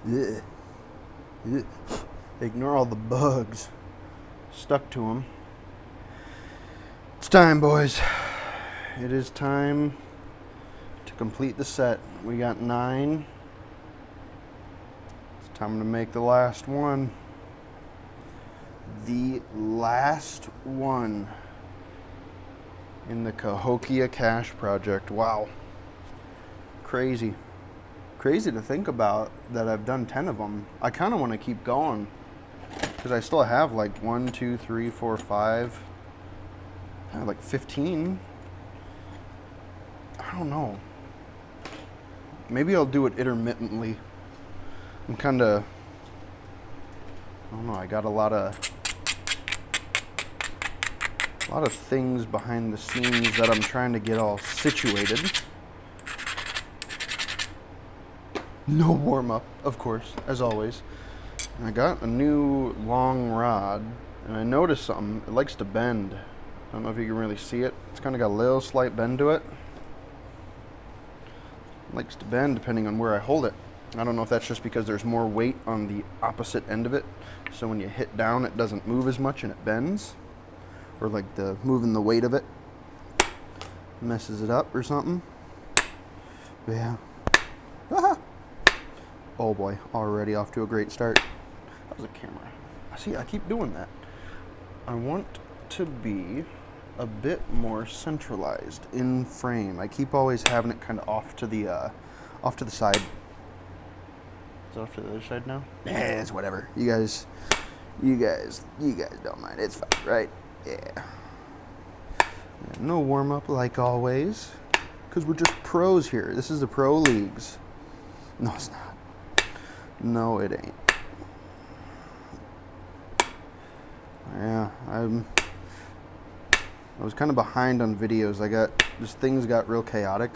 Ugh. Ugh. Ignore all the bugs stuck to them. It's time, boys. It is time to complete the set. We got 9. It's time to make the last one. The last one in the Cahokia Cache project. Wow. Crazy. Crazy to think about that I've done 10 of them. I kind of want to keep going because I still have like 1, 2, 3, 4, 5. I have like 15. I don't know. Maybe I'll do it intermittently. I'm kind of, I don't know, I got a lot of things behind the scenes that I'm trying to get all situated. No warm-up, of course, as always. And I got a new long rod, and I noticed something. It likes to bend. I don't know if you can really see it. It's kind of got a little slight bend to it. It likes to bend depending on where I hold it. I don't know if that's just because there's more weight on the opposite end of it, so when you hit down it doesn't move as much and it bends. Or like moving the weight of it messes it up or something. But yeah. Ah! Oh boy, already off to a great start. That was a camera. See, I keep doing that. I want to be a bit more centralized in frame. I keep always having it kind of off to the side. Is it off to the other side now? Yeah, it's whatever. You guys don't mind. It's fine, right? Yeah. No warm up like always, because we're just pros here. This is the pro leagues. No, it's not. No, it ain't. Yeah, I was kind of behind on videos. Things got real chaotic.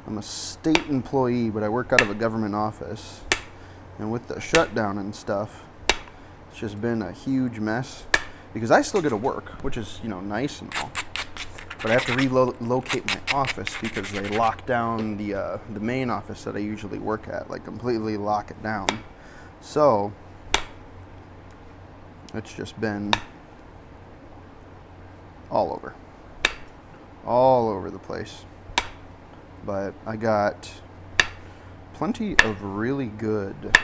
I'm a state employee, but I work out of a government office. And with the shutdown and stuff, it's just been a huge mess. Because I still get to work, which is, nice and all. But I have to relocate my office because they locked down the main office that I usually work at, like completely lock it down. So it's just been all over the place. But I got plenty of really good.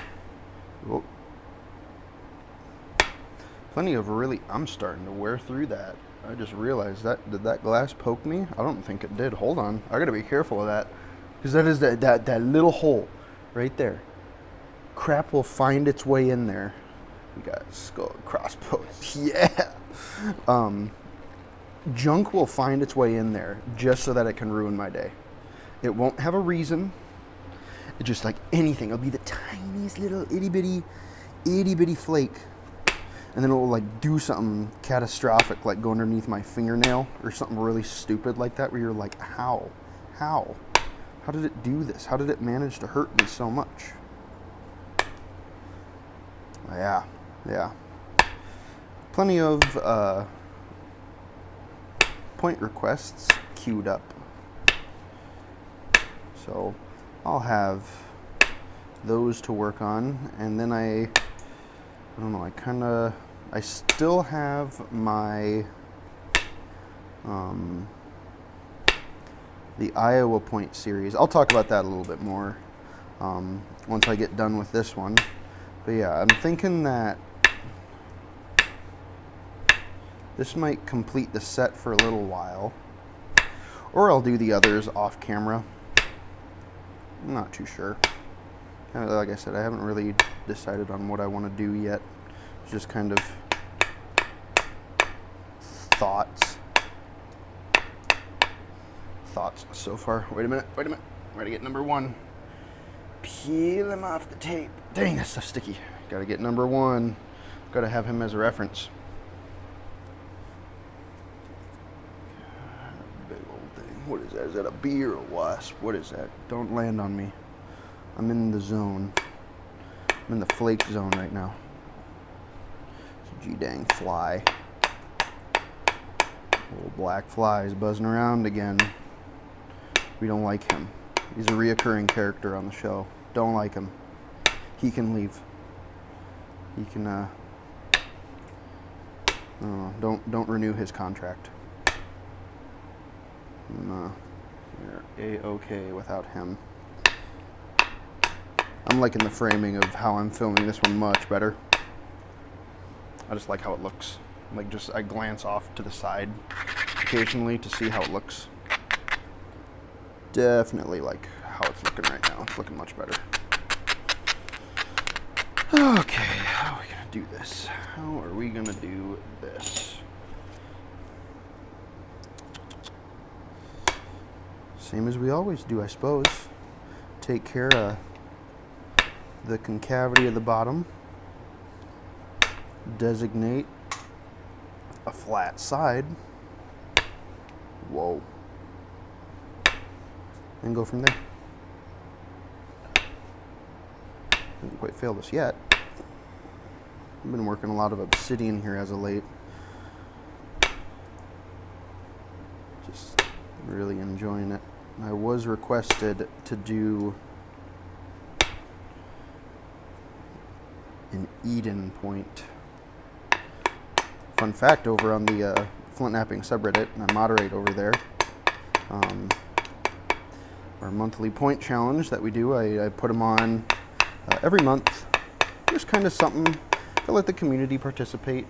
I'm starting to wear through that. I just realized that. Did that glass poke me? I don't think it did. Hold on. I gotta be careful of that. Because that is that little hole right there. Crap will find its way in there. We got skull and crossbones. Yeah. Junk will find its way in there just so that it can ruin my day. It won't have a reason. It's just like anything. It'll be the tiniest little itty bitty flake. And then it will like do something catastrophic, like go underneath my fingernail or something really stupid like that, where you're like, how did it do this? How did it manage to hurt me so much? Yeah. Plenty of point requests queued up. So I'll have those to work on, and then I don't know, I still have my, the Iowa point series. I'll talk about that a little bit more once I get done with this one. But yeah, I'm thinking that this might complete the set for a little while. Or I'll do the others off camera. I'm not too sure. Like I said, I haven't really decided on what I want to do yet. It's just kind of thoughts so far. Wait a minute. We're gonna get number 1. Peel him off the tape. Dang, that stuff's sticky. Gotta get number 1. Gotta have him as a reference. Big old thing. What is that? Is that a bee or a wasp? What is that? Don't land on me. I'm in the zone. I'm in the flake zone right now. It's a G-dang fly. Little black flies buzzing around again. We don't like him. He's a reoccurring character on the show. Don't like him. He can leave. He can, don't renew his contract. No, you're A-okay without him. I'm liking the framing of how I'm filming this one much better. I just like how it looks. Like, just I glance off to the side occasionally to see how it looks. Definitely like how it's looking right now. It's looking much better. Okay, how are we gonna do this? How are we gonna do this? Same as we always do, I suppose. Take care of the concavity of the bottom. Designate a flat side. Whoa. And go from there. Didn't quite fail this yet. I've been working a lot of obsidian here as of late. Just really enjoying it. I was requested to do an Eden point. Fun fact, over on the Flint Napping subreddit, and I moderate over there, our monthly point challenge that we do, I put them on every month. Just kind of something to let the community participate,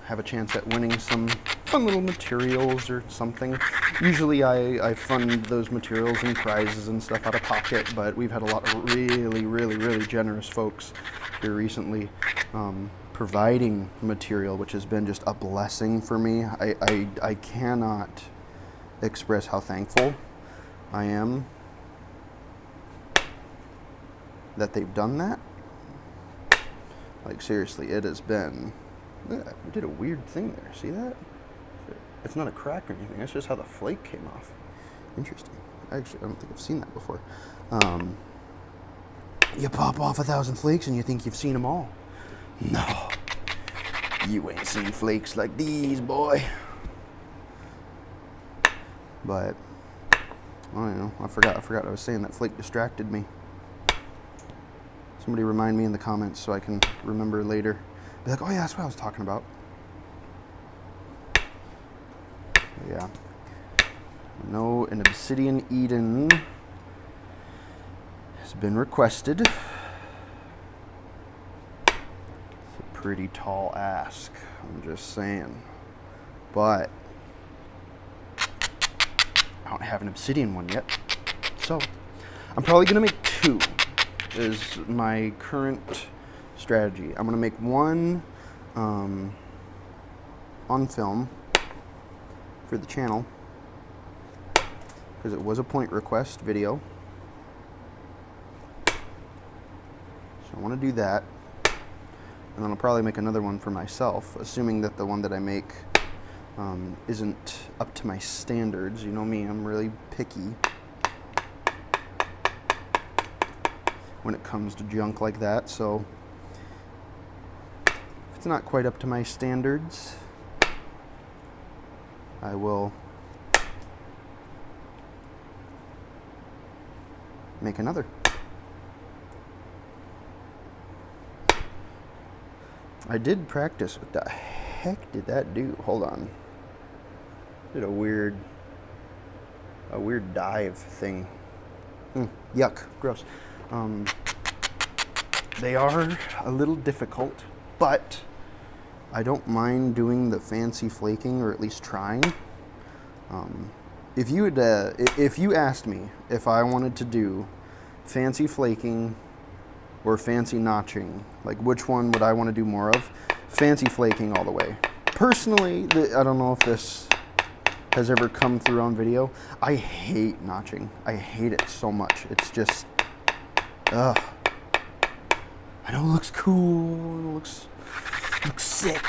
have a chance at winning some fun little materials or something. Usually I fund those materials and prizes and stuff out of pocket, but we've had a lot of really generous folks here recently providing material, which has been just a blessing for me. I cannot express how thankful I am that they've done that. Like, seriously, it has been... Yeah, we did a weird thing there. See that? It's not a crack or anything. That's just how the flake came off. Interesting. Actually, I don't think I've seen that before. You pop off 1,000 flakes and you think you've seen them all. No. You ain't seen flakes like these, boy. But, I don't know. I forgot I was saying that flake distracted me. Somebody remind me in the comments so I can remember later. Be like, oh yeah, that's what I was talking about. Yeah. No, an obsidian Eden has been requested. It's a pretty tall ask, I'm just saying. But I don't have an obsidian one yet. So I'm probably gonna make two is my current strategy. I'm gonna make one on film for the channel because it was a point request video. So I want to do that, and then I'll probably make another one for myself, assuming that the one that I make isn't up to my standards. You know me, I'm really picky when it comes to junk like that, so if it's not quite up to my standards, I will make another. I did practice. What the heck did that do? Hold on. Did a weird dive thing. Yuck. Gross. They are a little difficult, but I don't mind doing the fancy flaking, or at least trying. If you asked me if I wanted to do fancy flaking or fancy notching, like which one would I want to do more of? Fancy flaking all the way. Personally, I don't know if this has ever come through on video. I hate notching. I hate it so much. It's just, ugh. I know it looks cool, it looks sick,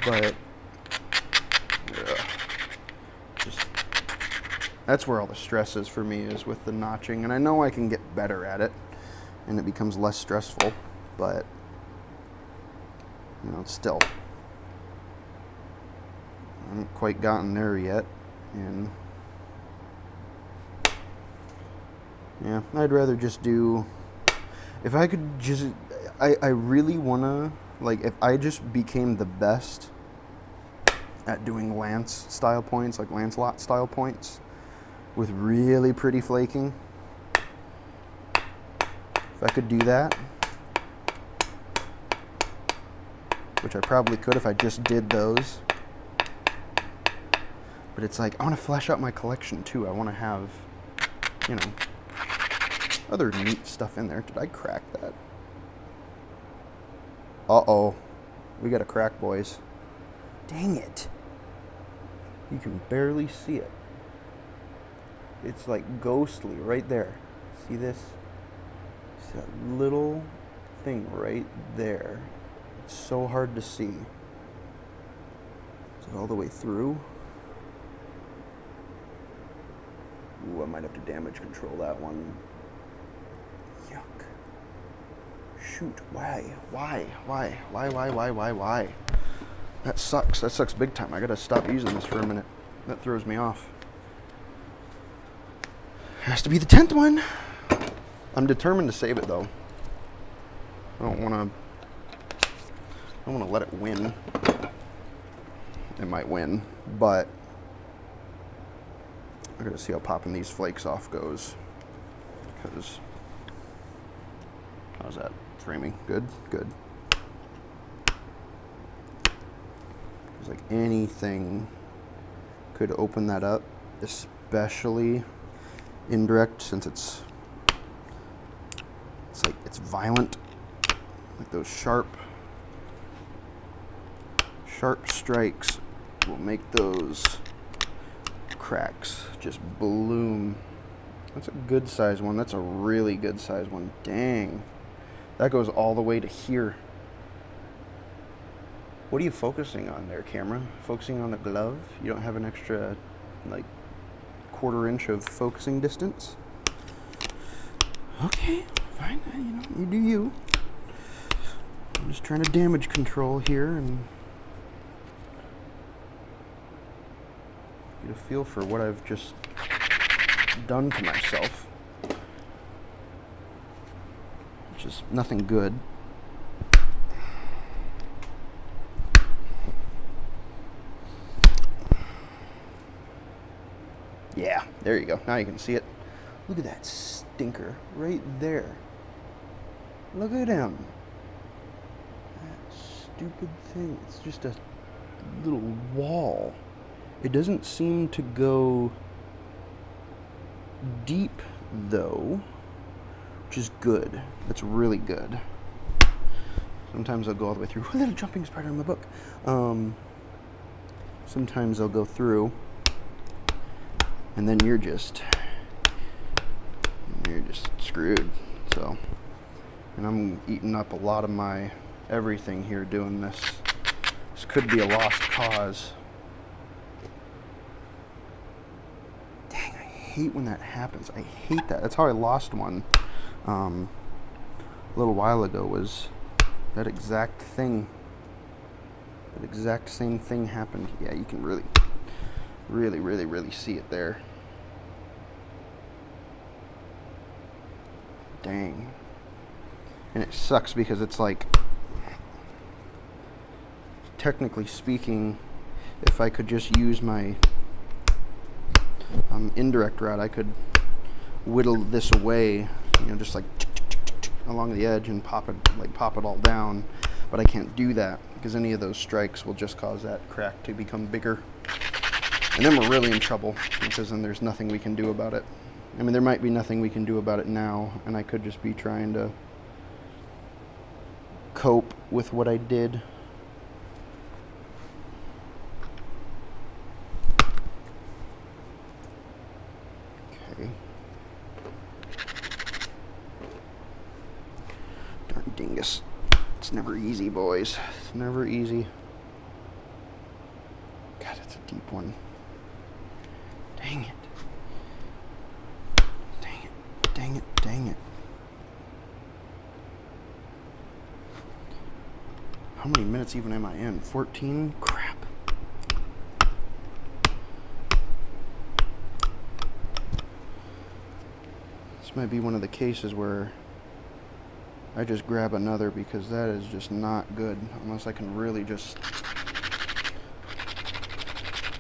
but just that's where all the stress is for me, is with the notching. And I know I can get better at it and it becomes less stressful, but you know, it's still, I haven't quite gotten there yet. And Yeah, I'd rather just do, if I could just, I really want to, like, if I just became the best at doing Lance style points, like Lancelot style points, with really pretty flaking, if I could do that, which I probably could if I just did those, but it's like, I want to flesh out my collection too. I want to have, you know, other neat stuff in there. Did I crack that? Uh-oh. We got a crack, boys. Dang it. You can barely see it. It's like ghostly right there. See this? See that little thing right there? It's so hard to see. Is it all the way through? Ooh, I might have to damage control that one. Yuck. Shoot, why? Why? That sucks. That sucks big time. I gotta stop using this for a minute. That throws me off. Has to be the 10th one. I'm determined to save it though. I don't wanna let it win. It might win, but I gotta see how popping these flakes off goes. Because, how's that framing? Good. Because like anything could open that up, especially indirect, since it's like it's violent. Like those sharp strikes will make those cracks just bloom. That's a good size one. That's a really good size one. Dang. That goes all the way to here. What are you focusing on there, camera? Focusing on the glove? You don't have an extra, like, 1/4 inch of focusing distance? Okay, fine. You know, you do you. I'm just trying to damage control here and get a feel for what I've just done to myself, which is nothing good. Yeah, there you go. Now you can see it. Look at that stinker right there. Look at him. That stupid thing. It's just a little wall. It doesn't seem to go deep though, which is good. That's really good. Sometimes I'll go all the way through. A little jumping spider in my book. Sometimes I'll go through, and then you're just screwed. So, and I'm eating up a lot of my everything here doing this. This could be a lost cause. Dang, I hate when that happens. I hate that. That's how I lost one a little while ago, was that exact thing. That exact same thing happened. Yeah, you can really see it there. Dang. And it sucks because it's like, technically speaking, if I could just use my indirect route, I could whittle this away, you know, just like along the edge and pop it all down. But I can't do that because any of those strikes will just cause that crack to become bigger. And then we're really in trouble, because then there's nothing we can do about it. I mean, there might be nothing we can do about it now, and I could just be trying to cope with what I did. Okay. Darn dingus. It's never easy, boys. It's never easy. God, it's a deep one. Dang it. Dang it. How many minutes even am I in? 14? Crap. It's This might be one of the cases where I just grab another, because that is just not good unless I can really just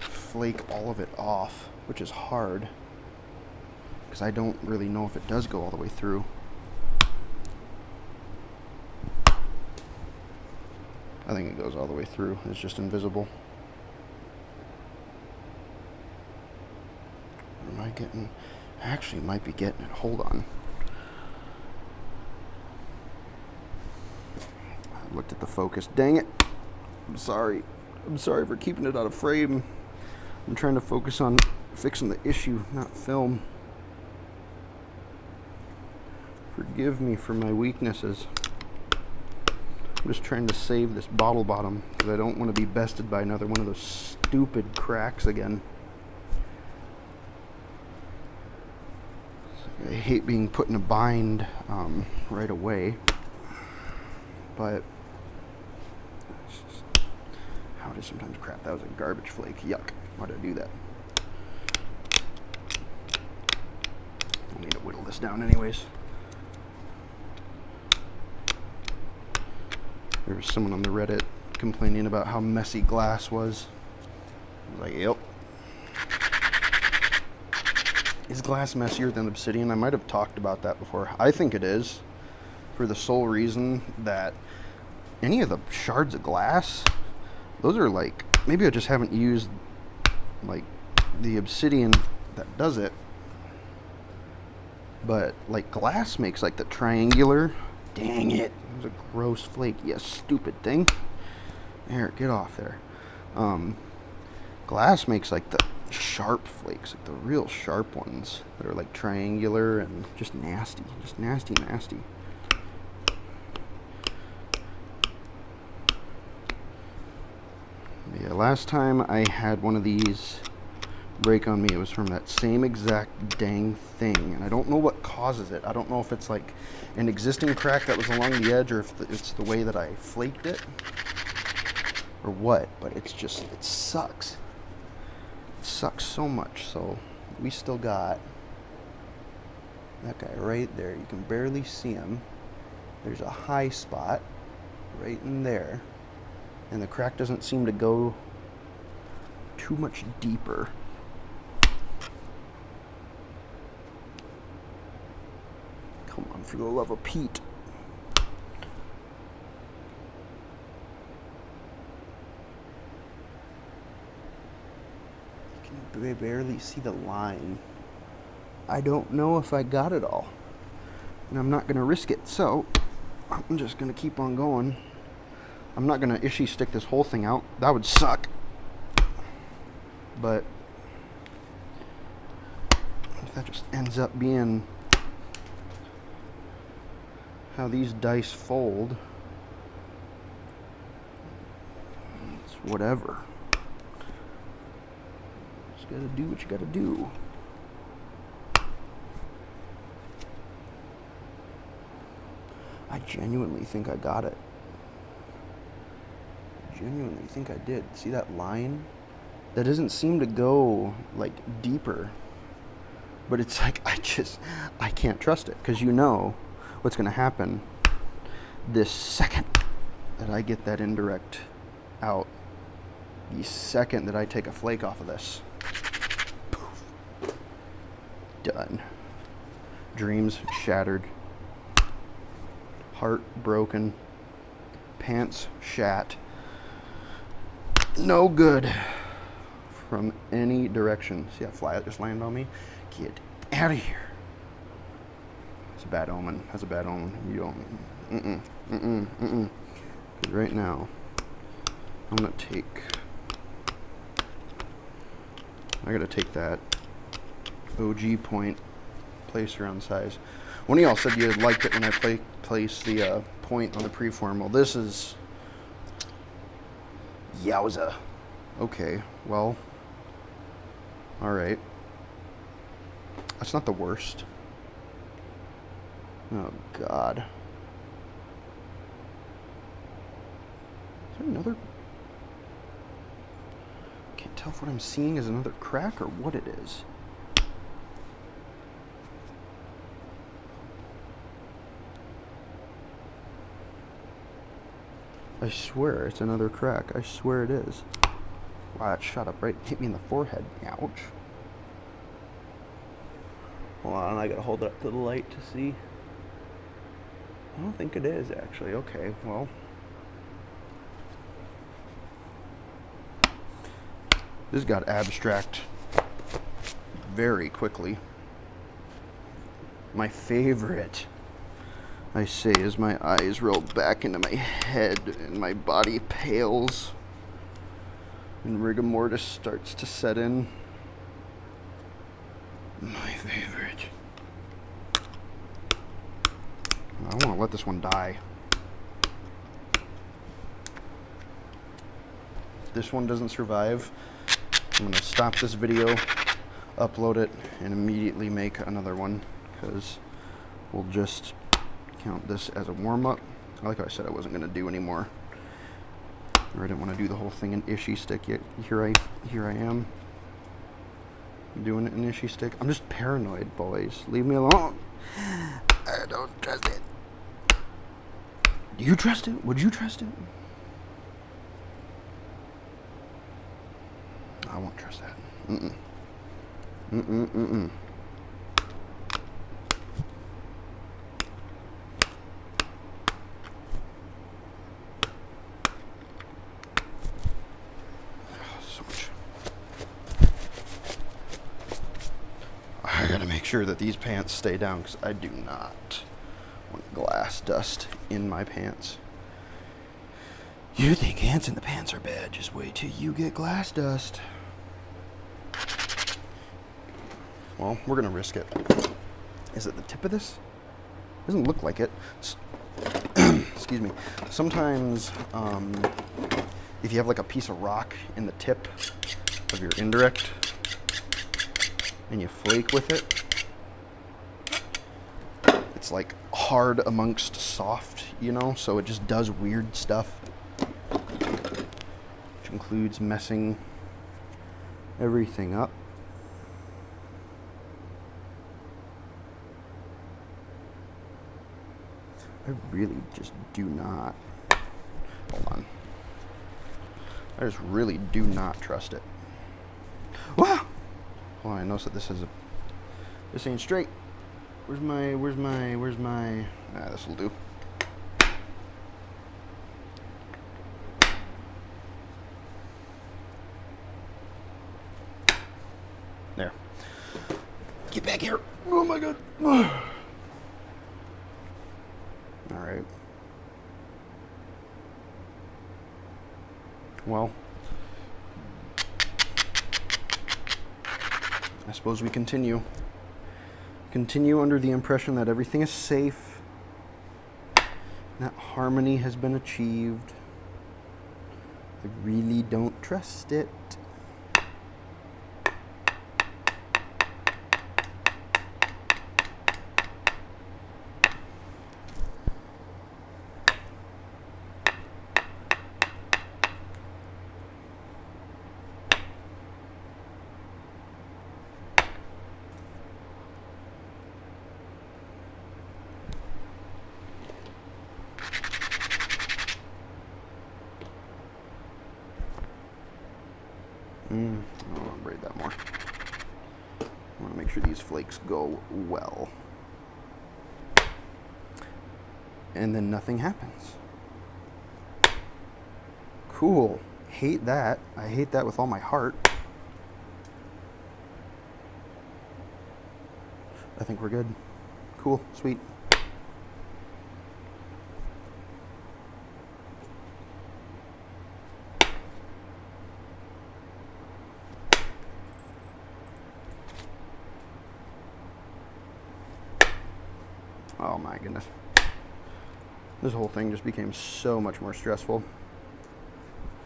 flake all of it off, which is hard because I don't really know if it does go all the way through. I think it goes all the way through. It's just invisible. Am I getting... I actually might be getting it. Hold on. I looked at the focus. Dang it. I'm sorry. I'm sorry for keeping it out of frame. I'm trying to focus on fixing the issue, not film. Forgive me for my weaknesses. I'm just trying to save this bottle bottom because I don't want to be bested by another one of those stupid cracks again. I hate being put in a bind right away, but it's just how it is sometimes. Crap, that was a garbage flake. Yuck. Why did I do that? I need to whittle this down anyways. There was someone on the Reddit complaining about how messy glass was. I was like, yep. Is glass messier than obsidian? I might have talked about that before. I think it is, for the sole reason that any of the shards of glass, those are like, maybe I just haven't used like the obsidian that does it, but like glass makes like the triangular. Dang it. It was a gross flake. You stupid thing. There, get off there. Glass makes like the sharp flakes, like the real sharp ones that are like triangular and just nasty. Just nasty, nasty. Yeah, last time I had one of these break on me, it was from that same exact dang thing, and I don't know what causes it. I don't know if it's like an existing crack that was along the edge, or if it's the way that I flaked it, or what, but it's just, it sucks. It sucks so much. So we still got that guy right there. You can barely see him. There's a high spot right in there, and the crack doesn't seem to go too much deeper. Come on, for the love of Pete. You can barely see the line. I don't know if I got it all, and I'm not going to risk it, so I'm just going to keep on going. I'm not going to issue stick this whole thing out. That would suck. But if that just ends up being how these dice fold, it's whatever. Just gotta do what you gotta do. I genuinely think I got it. I genuinely think I did. See that line? That doesn't seem to go like deeper, but it's like I can't trust it, because you know what's going to happen this second that I get that indirect out, the second that I take a flake off of this. Poof. Done. Dreams shattered. Heart broken. Pants shat. No good from any direction. See that fly that just landed on me? Get out of here. It's a bad omen. That's a bad omen. You don't. Because right now, I'm gonna take. I gotta take that OG point, place around size. One of y'all said you liked it when I place the point on the preform. Well, this is. Yowza. Okay, well. Alright. That's not the worst. Oh, God. Is there another? Can't tell if what I'm seeing is another crack or what it is. I swear it's another crack. I swear it is. Wow, that shot up right, hit me in the forehead. Ouch. Hold on, I gotta hold it up to the light to see. I don't think it is, actually. Okay, well. This got abstract very quickly. My favorite, I say, as my eyes roll back into my head and my body pales and rigor mortis starts to set in. My favorite. I want to let this one die. If this one doesn't survive, I'm going to stop this video, upload it, and immediately make another one, because we'll just count this as a warm-up. Like I said, I wasn't going to do anymore, or I didn't want to do the whole thing in Ishii stick yet. Here I am doing it in Ishii stick. I'm just paranoid, boys. Leave me alone. I don't trust it. Do you trust it? Would you trust it? I won't trust that. Mm-mm. Mm-mm, mm-mm. So much. I gotta make sure that these pants stay down, because I do not want glass dust in my pants. You think ants in the pants are bad, just wait till you get glass dust. Well, we're gonna risk it. Is it the tip of this? Doesn't look like it. Excuse me. Sometimes, if you have like a piece of rock in the tip of your indirect and you flake with it, it's like hard amongst soft, you know, so it just does weird stuff, which includes messing everything up. I really just do not. Hold on. I just really do not trust it. Wow! Hold on, I noticed that this ain't straight. Where's my, this'll do. There. Get back here. Oh my God. All right. Well, I suppose we continue. Continue under the impression that everything is safe, that harmony has been achieved. I really don't trust it. I don't want to braid that more. I want to make sure these flakes go well. And then nothing happens. Cool. Hate that. I hate that with all my heart. I think we're good. Cool. Sweet. Oh my goodness. This whole thing just became so much more stressful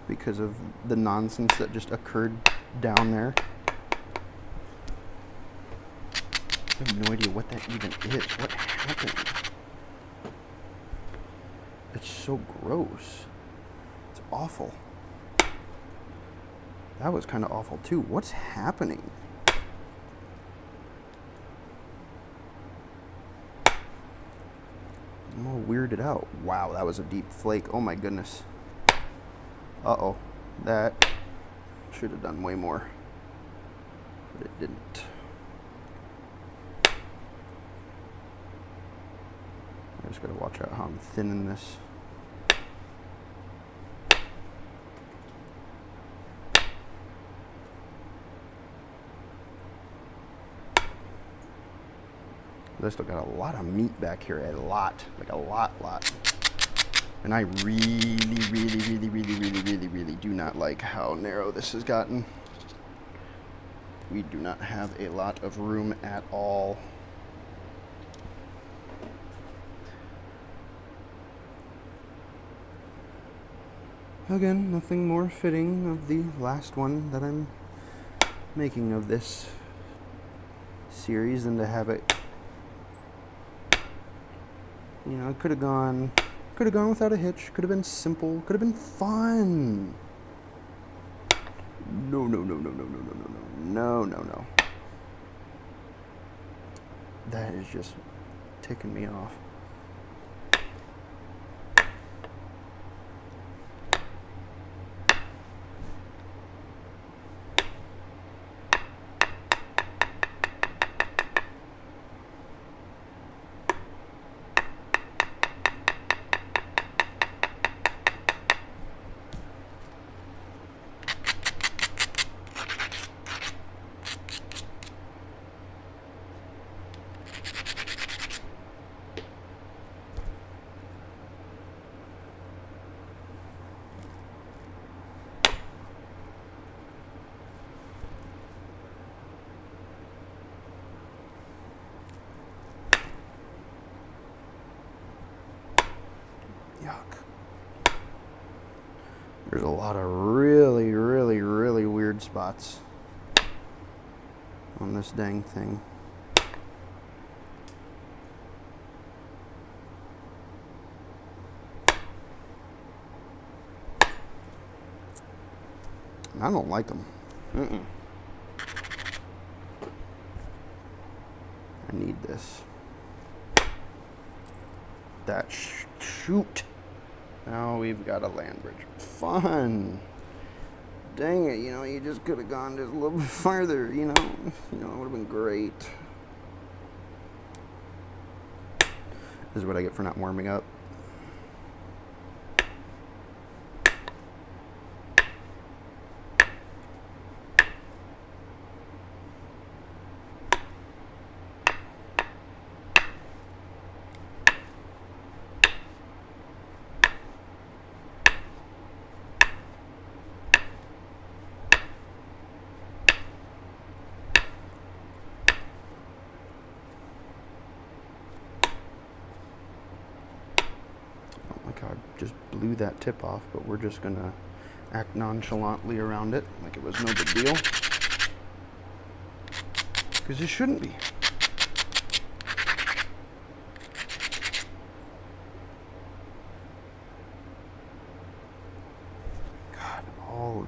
because of the nonsense that just occurred down there. I have no idea what that even is. What happened? It's so gross. It's awful. That was kind of awful too. What's happening? I'm all weirded out. Wow, that was a deep flake. Oh my goodness. Uh-oh. That should have done way more. But it didn't. I just gotta watch out how I'm thinning this. I still got a lot of meat back here, a lot, like a lot. And I really do not like how narrow this has gotten. We do not have a lot of room at all. Again, nothing more fitting of the last one that I'm making of this series than to have it. You know, it could have gone without a hitch. Could have been simple. Could have been fun. No. That is just ticking me off. Yuck. There's a lot of really weird spots on this dang thing. I don't like them. I need this. That shoot. Now we've got a land bridge. Fun. Dang it, you know, you just could have gone just a little bit farther, you know. It would have been great. This is what I get for not warming up. I just blew that tip off, but we're just gonna act nonchalantly around it like it was no big deal, because it shouldn't be. God, all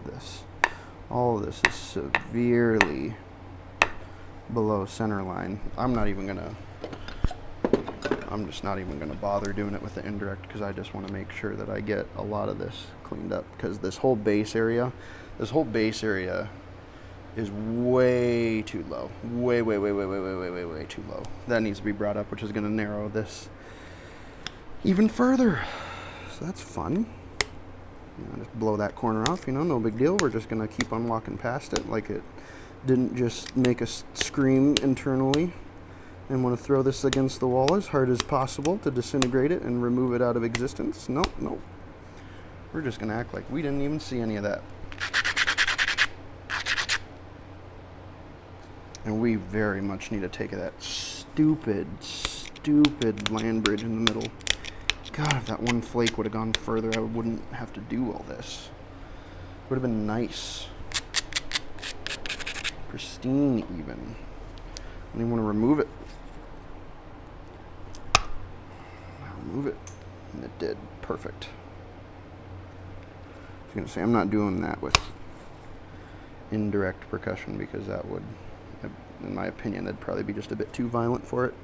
of this is severely below center line. I'm just not even gonna bother doing it with the indirect, because I just want to make sure that I get a lot of this cleaned up, because this whole base area is way too low. Way too low. That needs to be brought up, which is gonna narrow this even further. So that's fun. Just blow that corner off, no big deal. We're just gonna keep on walking past it like it didn't just make us scream internally and want to throw this against the wall as hard as possible to disintegrate it and remove it out of existence. Nope. We're just going to act like we didn't even see any of that. And we very much need to take that stupid land bridge in the middle. God, if that one flake would have gone further, I wouldn't have to do all this. It would have been nice. Pristine, even. I don't even want to remove it. Move it, and it did. Perfect. I was going to say, I'm not doing that with indirect percussion, because that would, in my opinion, that'd probably be just a bit too violent for it.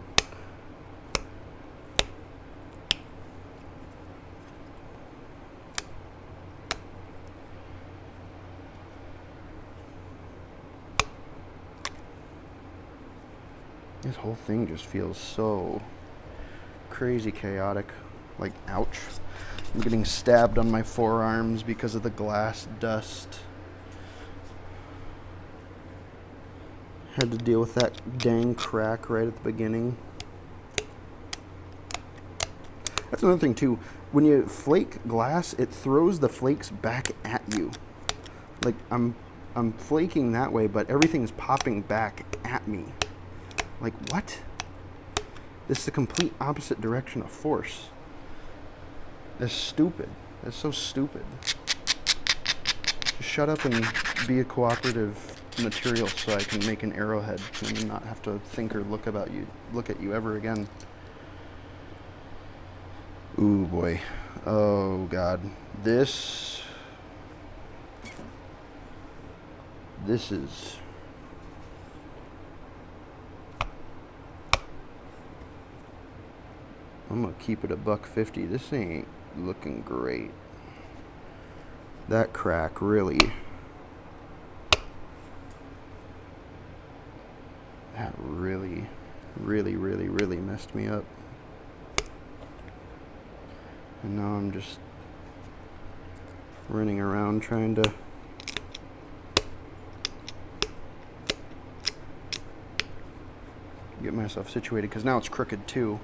This whole thing just feels so crazy chaotic. Like, ouch. I'm getting stabbed on my forearms because of the glass dust. Had to deal with that dang crack right at the beginning. That's another thing too. When you flake glass, it throws the flakes back at you. Like, I'm flaking that way, but everything's popping back at me. Like, what? This is the complete opposite direction of force. That's stupid. That's so stupid. Just shut up and be a cooperative material so I can make an arrowhead and not have to think or look at you ever again. Ooh boy. Oh god. This is I'm gonna keep it $1.50. This ain't looking great. That crack really messed me up. And now I'm just running around trying to get myself situated, because now it's crooked too.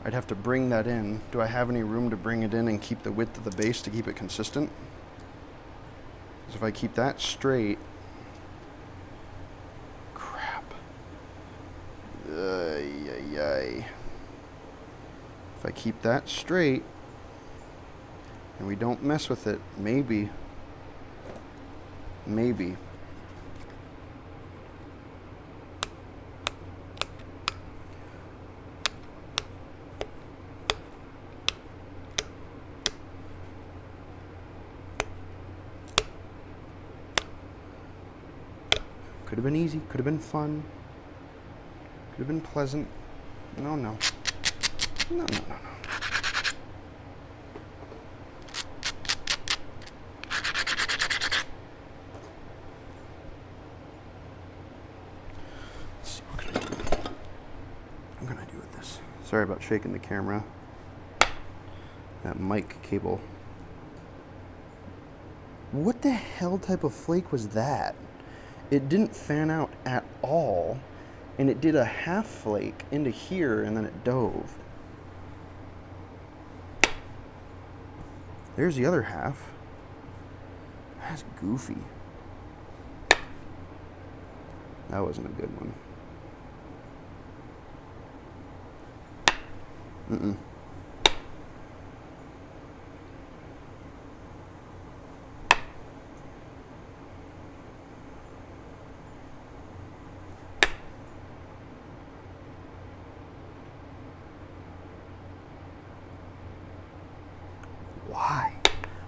I'd have to bring that in. Do I have any room to bring it in and keep the width of the base to keep it consistent? Because if I keep that straight... Crap. If I keep that straight and we don't mess with it, maybe. Could have been easy, could have been fun, could have been pleasant. No. Let's see, what I'm gonna do with this. Sorry about shaking the camera. That mic cable. What the hell type of flake was that? It didn't fan out at all, and it did a half flake into here, and then it dove. There's the other half. That's goofy. That wasn't a good one.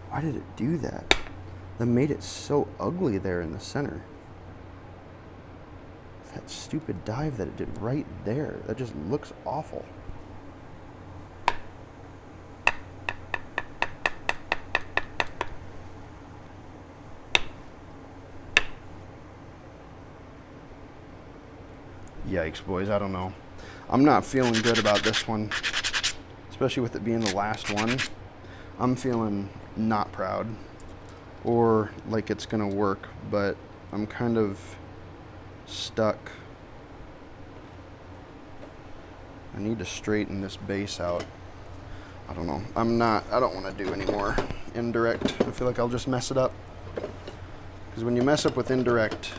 Why did it do that? That made it so ugly there in the center. That stupid dive that it did right there. That just looks awful. Yikes, boys, I don't know. I'm not feeling good about this one, especially with it being the last one. I'm feeling not proud or like it's gonna work, but I'm kind of stuck. I need to straighten this base out. I don't know. I don't want to do any more indirect. I feel like I'll just mess it up. Because when you mess up with indirect,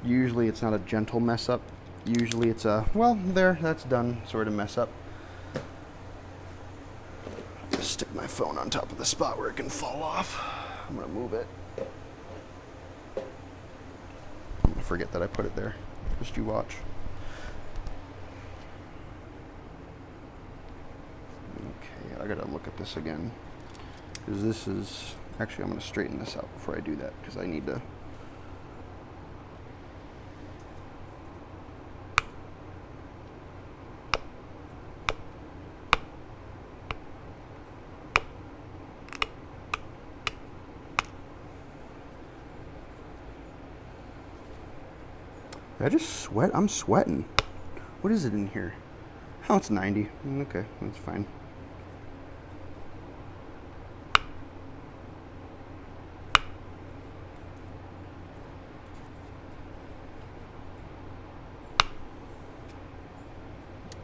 usually it's not a gentle mess up. Usually it's a, well, there, that's done sort of mess up. Just stick my phone on top of the spot where it can fall off. I'm gonna move it. I'm gonna forget that I put it there. Just you watch. Okay, I gotta look at this again. Because this is, actually I'm gonna straighten this out before I do that, because I need to. Did I just sweat? I'm sweating. What is it in here? Oh, it's 90. Okay, that's fine.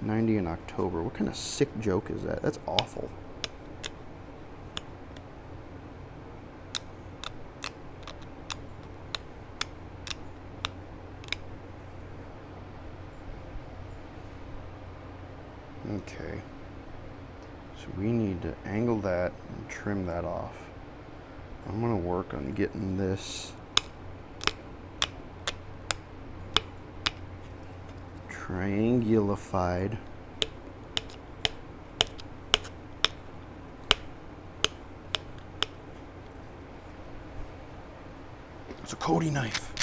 $90 in October. What kind of sick joke is that? That's awful. Okay. So we need to angle that and trim that off. I'm going to work on getting this triangulified. It's a Cody knife.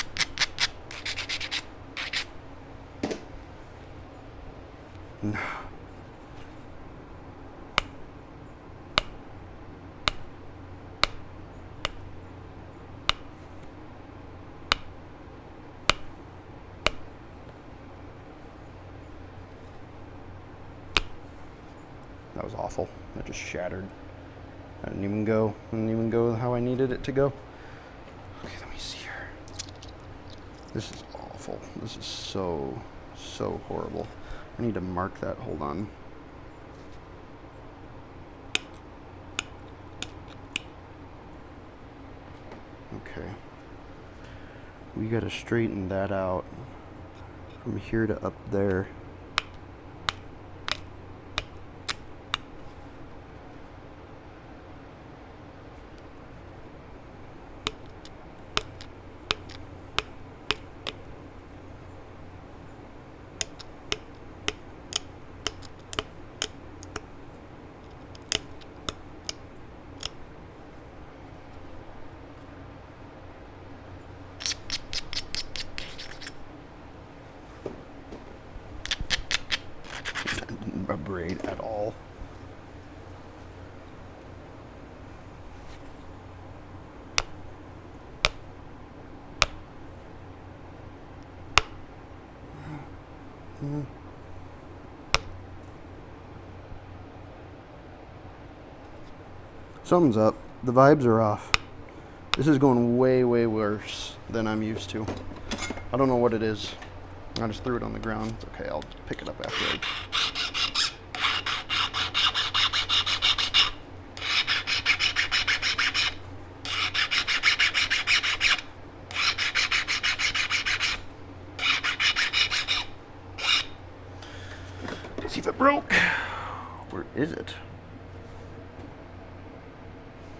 No. That was awful. That just shattered. That didn't even go how I needed it to go. Okay, let me see here. This is awful. This is so horrible. I need to mark that. Hold on. Okay. We gotta straighten that out from here to up there. A braid at all. Something's up. The vibes are off. This is going way worse than I'm used to. I don't know what it is. I just threw it on the ground. It's okay, I'll pick it up after I... See if it broke. Where is it?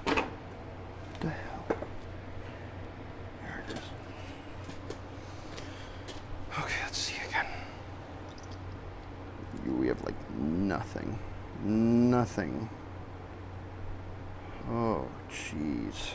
What the hell? There it is. Okay, let's see again. We have like nothing. Nothing. Oh, jeez.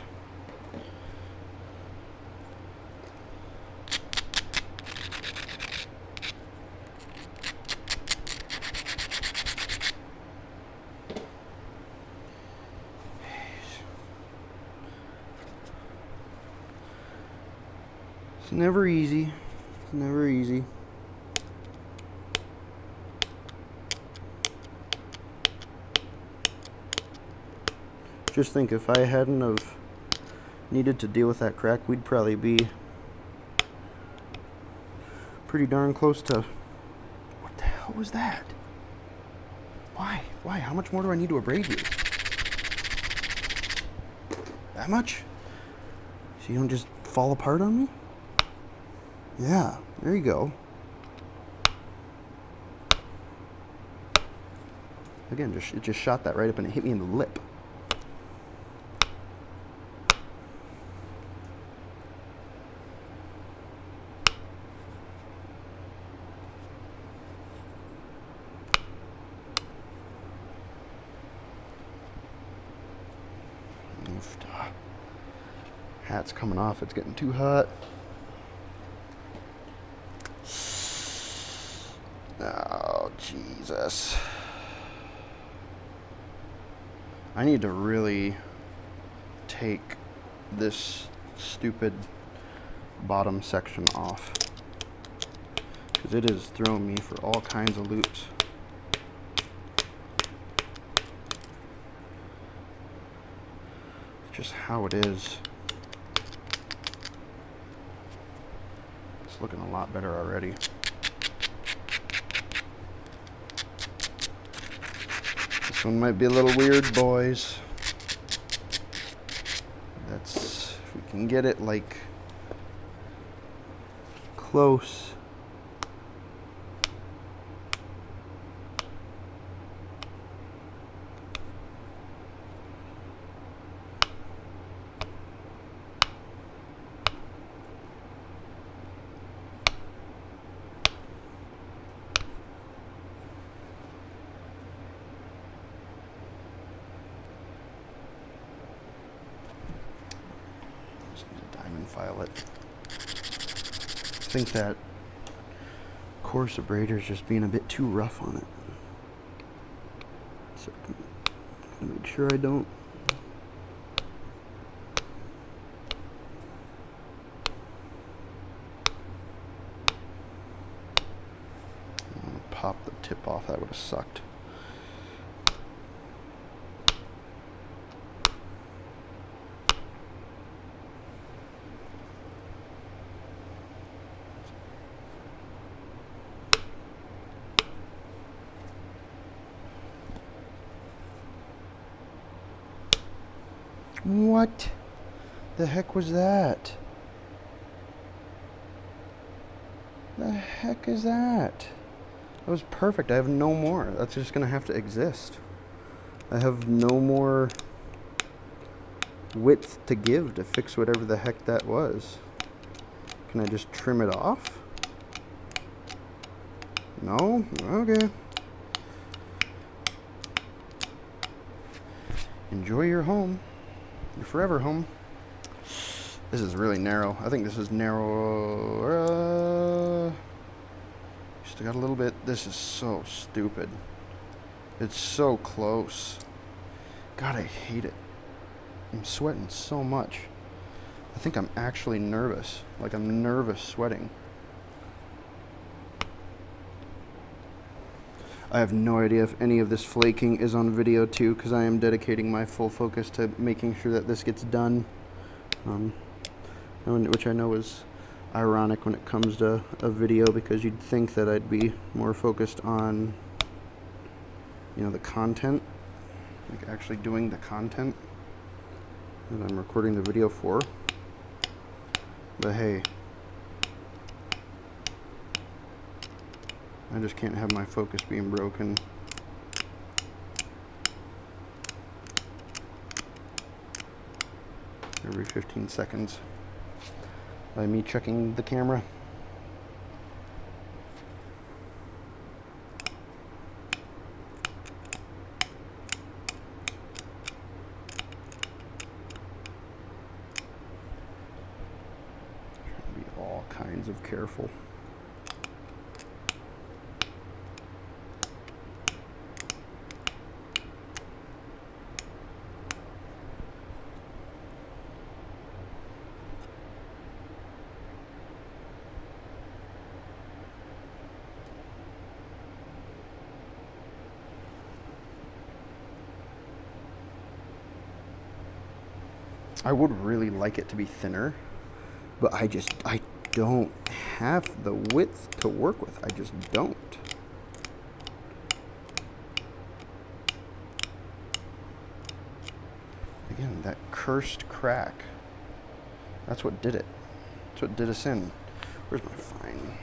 It's never easy. It's never easy. Just think, if I hadn't have needed to deal with that crack, we'd probably be pretty darn close to... What the hell was that? Why? Why? How much more do I need to abrade you? That much? So you don't just fall apart on me? Yeah, there you go. Again, it just shot that right up and it hit me in the lip. Hat's coming off. It's getting too hot. Oh, Jesus. I need to really take this stupid bottom section off. because it is throwing me for all kinds of loops. Just how it is. It's looking a lot better already. This one might be a little weird, boys. That's, if we can get it like close. File it. I think that coarse abrader is just being a bit too rough on it. So I'm gonna make sure I don't. I'm gonna pop the tip off. That would have sucked. What the heck was that? The heck is that? That was perfect. I have no more. That's just gonna have to exist. I have no more width to give to fix whatever the heck that was. Can I just trim it off? No? Okay. Enjoy your home. Your forever home. This is really narrow. I think this is narrow. Still got a little bit. This is so stupid. It's so close. God, I hate it. I'm sweating so much. I think I'm actually nervous. Like I'm nervous sweating. I have no idea if any of this flaking is on video too, because I am dedicating my full focus to making sure that this gets done. Which I know is ironic when it comes to a video, because you'd think that I'd be more focused on, you know, the content, like actually doing the content that I'm recording the video for. But hey, I just can't have my focus being broken. Every 15 seconds by me checking the camera. Trying to be all kinds of careful. I would really like it to be thinner, but I don't have the width to work with. I just don't. Again, that cursed crack. That's what did it. That's what did us in. Where's my fine?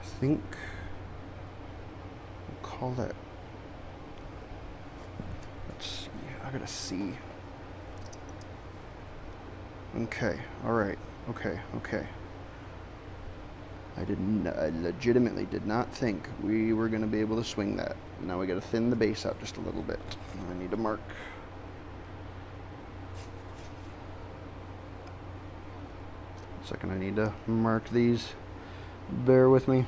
I think we'll call that. Let's see. I gotta see. Okay. All right. Okay. Okay. I legitimately did not think we were going to be able to swing that. Now we got to thin the base out just a little bit. I need to mark. Second, I need to mark these. Bear with me.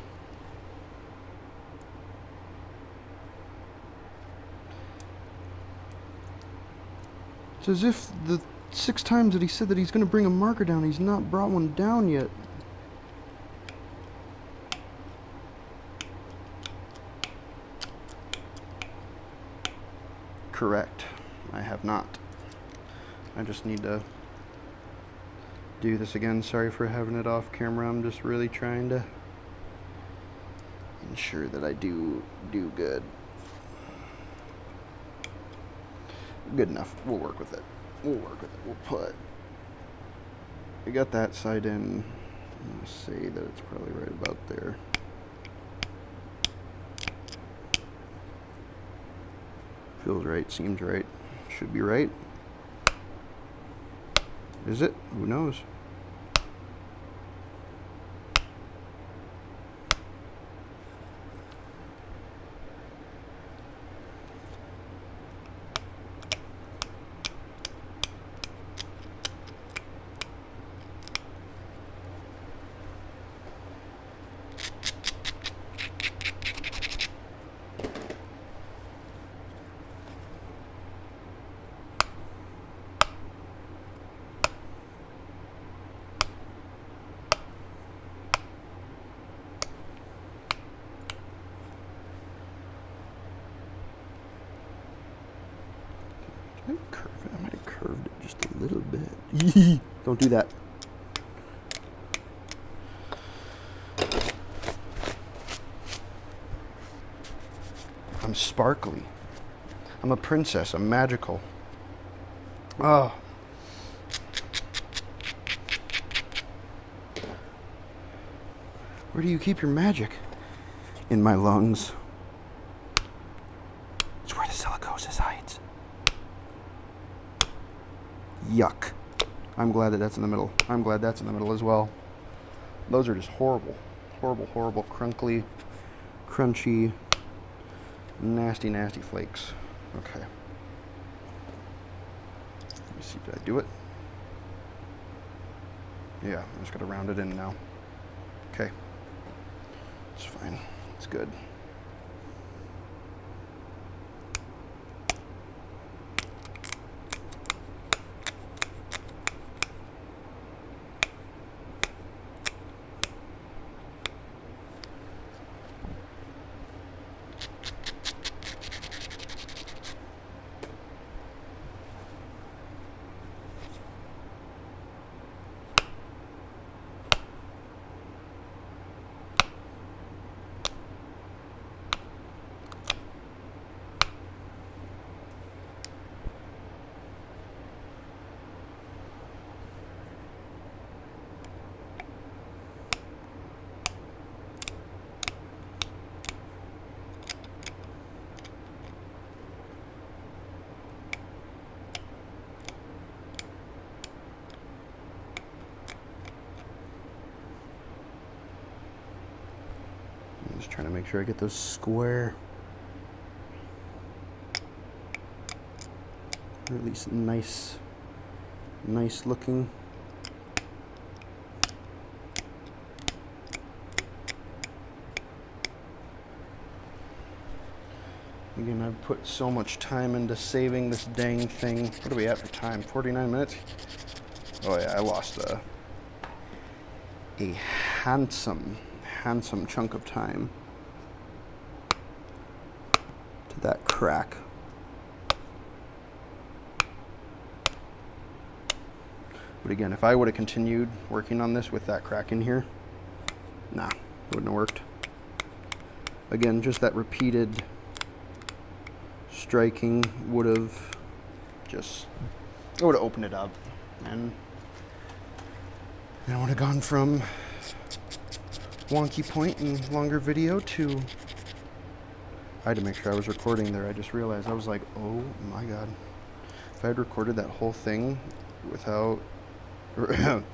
It's as if the 6 times that he said that he's going to bring a marker down, he's not brought one down yet. Correct. I have not. I just need to do this again. Sorry for having it off camera. I'm just really trying to ensure that I do good. Good enough. We'll work with it. We'll put. We got that side in. I'm going to say that it's probably right about there. Feels right, seems right, should be right. Is it? Who knows? I might have curved it just a little bit. Don't do that. I'm sparkly. I'm a princess. I'm magical. Oh. Where do you keep your magic? In my lungs. It's where the silicosis hides. Yuck. I'm glad that that's in the middle. I'm glad that's in the middle as well. Those are just horrible. Horrible, horrible, crunchy, nasty, nasty flakes. Okay. Let me see, did I do it? Yeah, I just gotta round it in now. Okay. It's fine. It's good. Just trying to make sure I get those square, or at least nice looking. Again, I've put so much time into saving this dang thing. What are we at for time? 49 minutes? Oh yeah, I lost a handsome chunk of time to that crack. But again, if I would have continued working on this with that crack in here, nah, it wouldn't have worked. Again, just that repeated striking would have it would have opened it up, and I would have gone from wonky point and longer video to, I had to make sure I was recording there. I just realized, I was like, oh my god, if I had recorded that whole thing without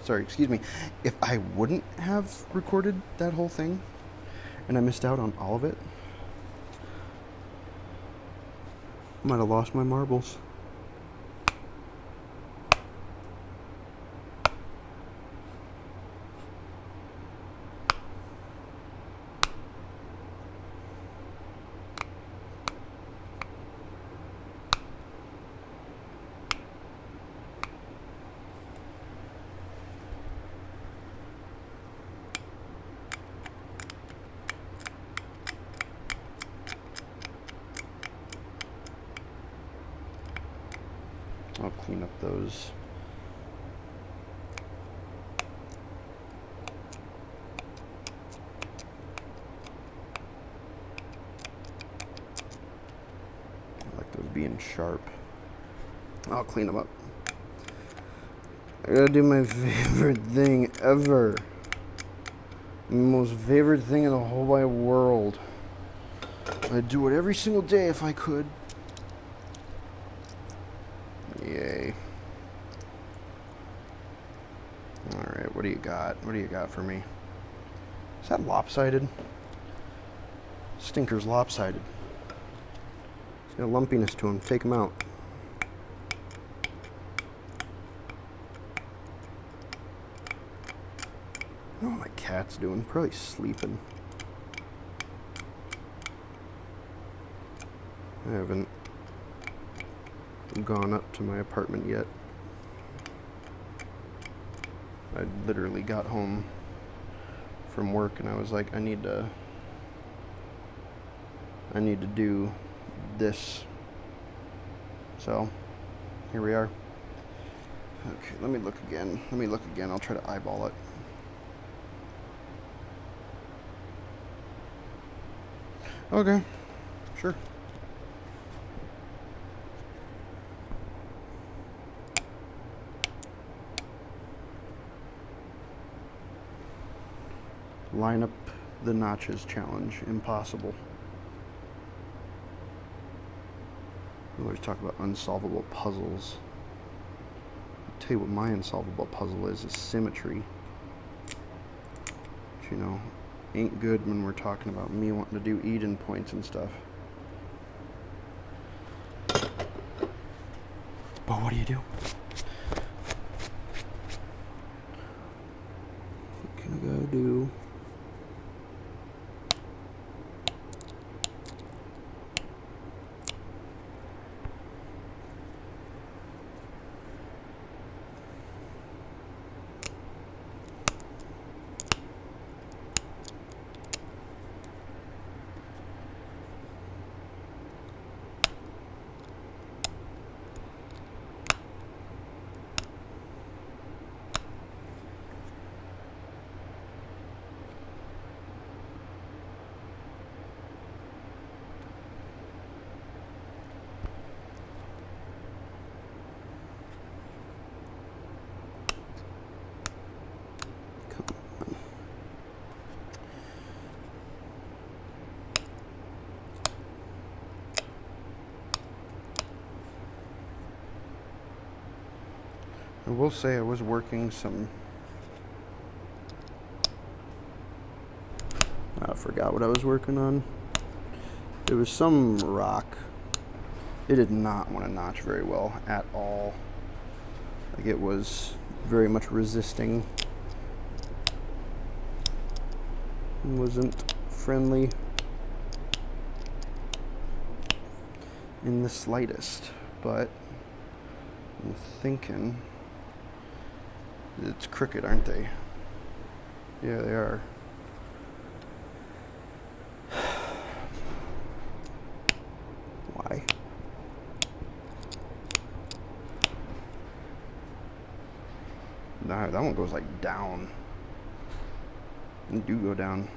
sorry, excuse me, if I wouldn't have recorded that whole thing and I missed out on all of it, I might have lost my marbles. I'll clean up those. I like those being sharp. I'll clean them up. I gotta do my favorite thing ever. My most favorite thing in the whole wide world. I'd do it every single day if I could. Yay. Alright, what do you got? What do you got for me? Is that lopsided? Stinker's lopsided. He's got a lumpiness to him. Take him out. I don't know what my cat's doing. Probably sleeping. I haven't gone up to my apartment yet. I literally got home from work and I was like, I need to do this. So here we are. Okay, let me look again. I'll try to eyeball it. Okay, sure. Line up the notches challenge. Impossible. We always talk about unsolvable puzzles. I'll tell you what my unsolvable puzzle is symmetry. But, you know, ain't good when we're talking about me wanting to do Eden points and stuff. But what do you do? What can I go do? I will say I was working some... I forgot what I was working on. It was some rock. It did not want to notch very well at all. Like it was very much resisting. It wasn't friendly in the slightest, but I'm thinking it's crooked, aren't they? Yeah, they are. Why? Nah, that one goes like down. They do go down.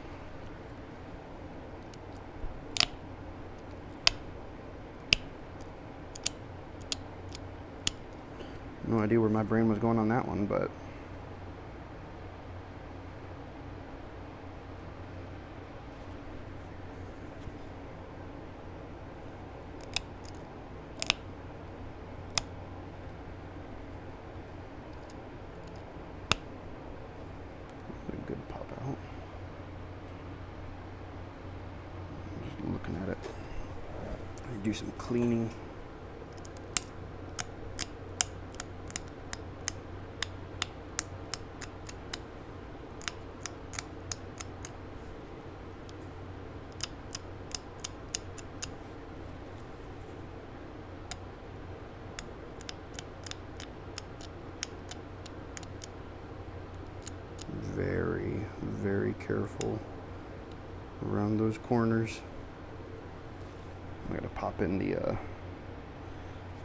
No idea where my brain was going on that one, but Do some cleaning. Very, very careful around those corners. I'm gonna pop in the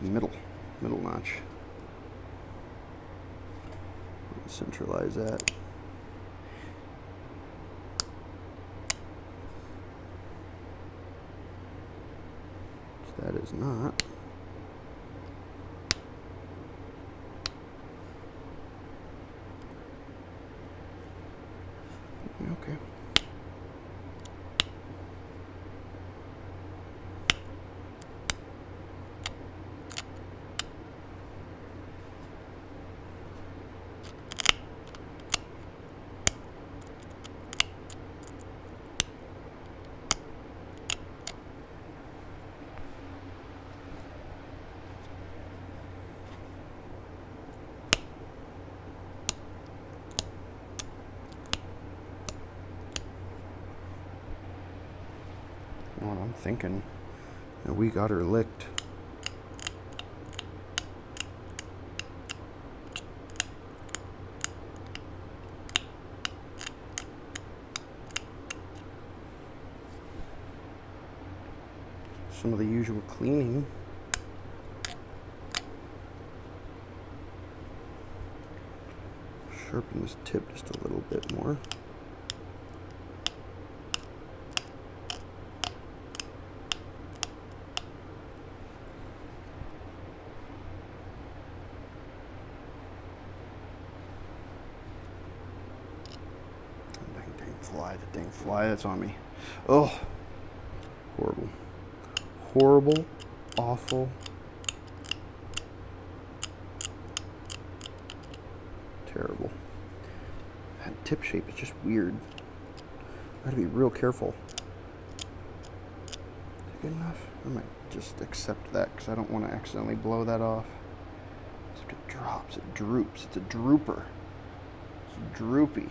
middle notch. Centralize that. That is not. Okay. What I'm thinking, we got her licked. Some of the usual cleaning. Sharpen this tip just a little bit more. The dang fly that's on me. Oh, horrible. Horrible, awful. Terrible. That tip shape is just weird. I gotta be real careful. Is it good enough? I might just accept that because I don't want to accidentally blow that off. Except it drops, it droops. It's a drooper. It's droopy.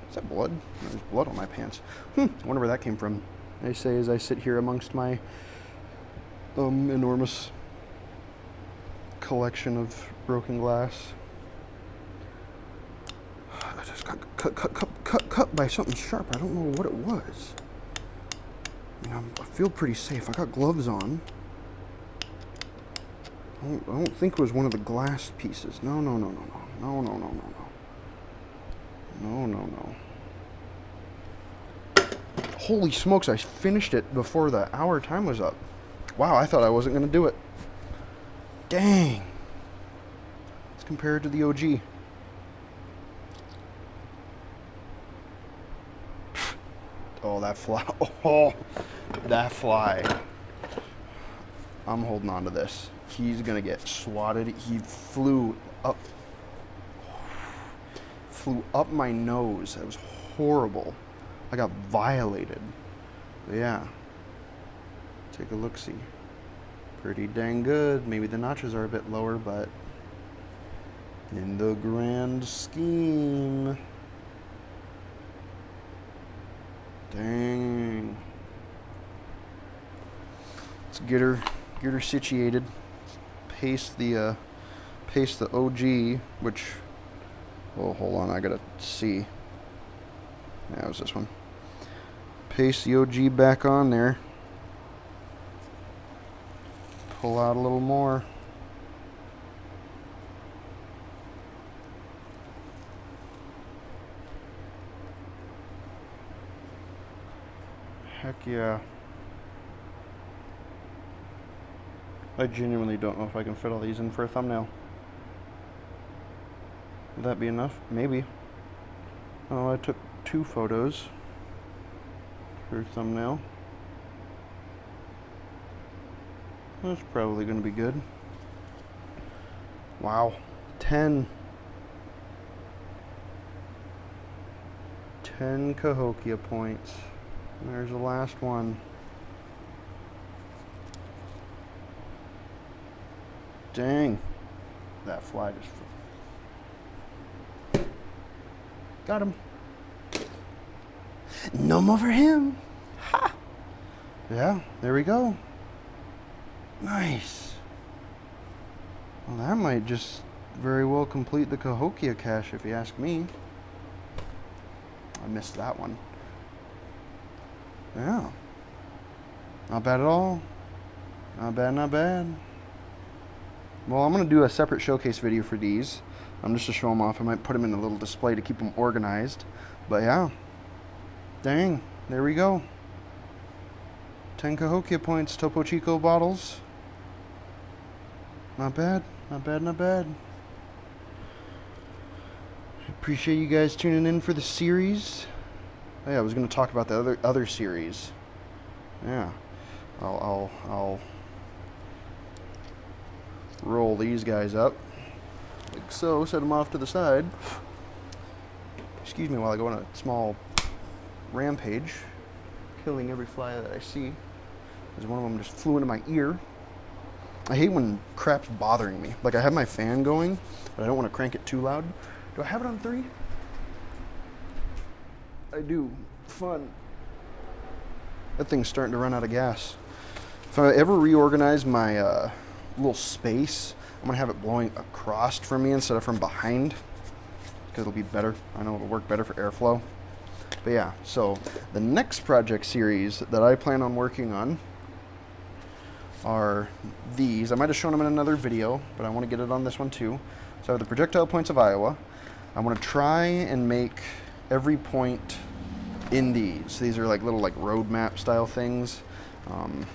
Is that blood? There's blood on my pants. I wonder where that came from. I say as I sit here amongst my enormous collection of broken glass. I just got cut by something sharp. I don't know what it was. I mean, I feel pretty safe. I got gloves on. I don't think it was one of the glass pieces. No. No. Holy smokes, I finished it before the hour time was up. Wow, I thought I wasn't going to do it. Dang. Let's compare it to the OG. Oh, that fly. Oh, that fly. I'm holding on to this. He's going to get swatted. He flew up my nose. That was horrible. I got violated. But yeah. Take a look-see. Pretty dang good. Maybe the notches are a bit lower, but in the grand scheme. Dang. Let's get her situated. Paste the OG, which, oh, hold on, I gotta see. Yeah, it was this one. Paste the OG back on there. Pull out a little more. Heck yeah. I genuinely don't know if I can fit all these in for a thumbnail. Would that be enough? Maybe. Oh, I took 2 photos for a thumbnail. That's probably going to be good. Wow. 10 Cahokia points. There's the last one. Dang. That fly just... Got him. No more for him. Ha! Yeah, there we go. Nice. Well, that might just very well complete the Cahokia cache, if you ask me. I missed that one. Yeah. Not bad at all. Not bad, not bad. Well, I'm going to do a separate showcase video for these. Just to show them off. I might put them in a little display to keep them organized. But yeah. Dang. There we go. 10 Cahokia points. Topo Chico bottles. Not bad. Not bad, not bad. Appreciate you guys tuning in for the series. Oh, yeah, I was going to talk about the other series. Yeah. I'll roll these guys up. Like so, set them off to the side. Excuse me while I go on a small rampage, killing every fly that I see. Because one of them just flew into my ear. I hate when crap's bothering me. Like I have my fan going, but I don't want to crank it too loud. Do I have it on 3? I do. Fun. That thing's starting to run out of gas. If I ever reorganize my little space, I'm going to have it blowing across from me instead of from behind, because it'll be better. I know it'll work better for airflow. But yeah, so the next project series that I plan on working on are these. I might have shown them in another video, but I want to get it on this one too. So I have the projectile points of Iowa. I want to try and make every point in these. These are like little like road map style things. I'm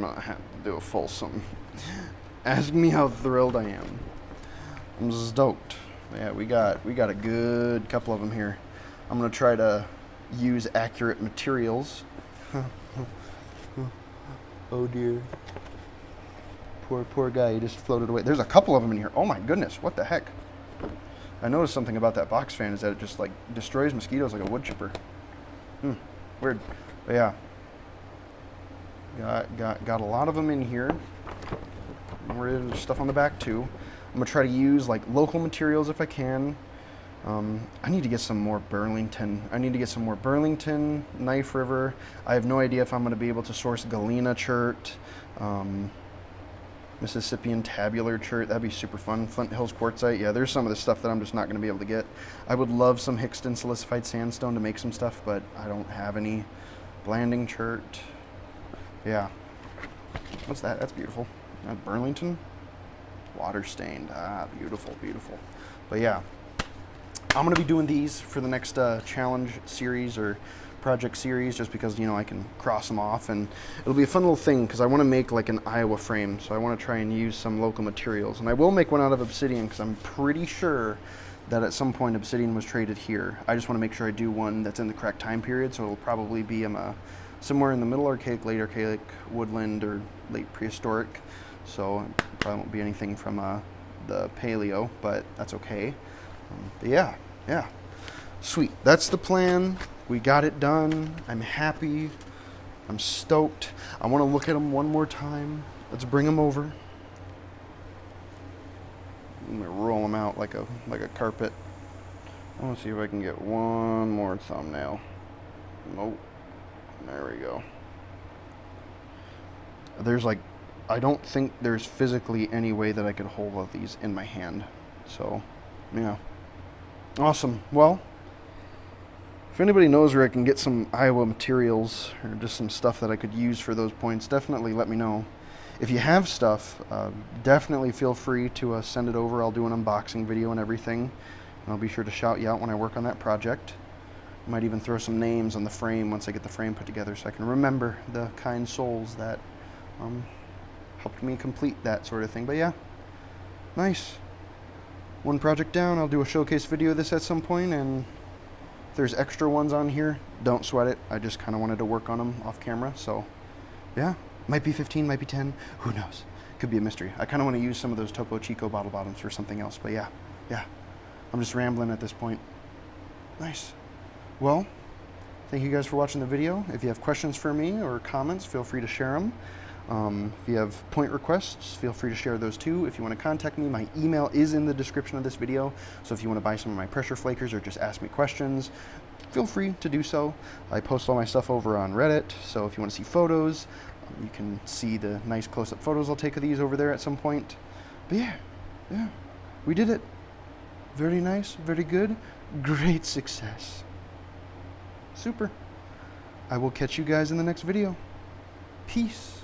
not have to do a fulsome. Ask me how thrilled I am. I'm stoked. Yeah, we got a good couple of them here. I'm gonna try to use accurate materials. Oh dear. Poor guy, he just floated away. There's a couple of them in here. Oh my goodness, what the heck? I noticed something about that box fan is that it just like destroys mosquitoes like a wood chipper. Weird. But yeah. Got a lot of them in here. There's stuff on the back too. I'm gonna try to use like local materials if I can. I need to get some more Burlington. Knife River. I have no idea if I'm gonna be able to source Galena chert, Mississippian tabular chert. That'd be super fun. Flint Hills quartzite. Yeah, there's some of the stuff that I'm just not gonna be able to get. I would love some Hickston silicified sandstone to make some stuff, but I don't have any. Blanding chert. Yeah. What's that? That's beautiful. Burlington? Water stained. Ah, beautiful, beautiful. But yeah, I'm going to be doing these for the next challenge series or project series just because, you know, I can cross them off and it'll be a fun little thing because I want to make like an Iowa frame. So I want to try and use some local materials. And I will make one out of obsidian because I'm pretty sure that at some point obsidian was traded here. I just want to make sure I do one that's in the correct time period. So it'll probably be somewhere in the middle archaic, late archaic, woodland, or late prehistoric. So it probably won't be anything from the paleo, but that's okay. But yeah, sweet. That's the plan. We got it done. I'm happy. I'm stoked. I want to look at them one more time. Let's bring them over. I'm gonna roll them out like a carpet. I want to see if I can get one more thumbnail. Nope. There we go. There's like, I don't think there's physically any way that I could hold all these in my hand. So, yeah. Awesome. Well, if anybody knows where I can get some Iowa materials or just some stuff that I could use for those points, definitely let me know. If you have stuff, definitely feel free to send it over. I'll do an unboxing video and everything. And I'll be sure to shout you out when I work on that project. I might even throw some names on the frame once I get the frame put together so I can remember the kind souls that helped me complete that sort of thing. But yeah, nice. One project down. I'll do a showcase video of this at some point, and if there's extra ones on here, don't sweat it. I just kind of wanted to work on them off camera, so yeah. Might be 15, might be 10, who knows? Could be a mystery. I kind of want to use some of those Topo Chico bottle bottoms for something else, but yeah. I'm just rambling at this point. Nice. Well, Thank you guys for watching the video. If you have questions for me or comments, feel free to share them. If you have point requests, feel free to share those too. If you want to contact me, my email is in the description of this video. So if you want to buy some of my pressure flakers or just ask me questions, feel free to do so. I post all my stuff over on Reddit, so if you want to see photos, you can see the nice close-up photos I'll take of these over there at some point. But yeah, we did it. Very nice, very good, great success. Super. I will catch you guys in the next video. Peace.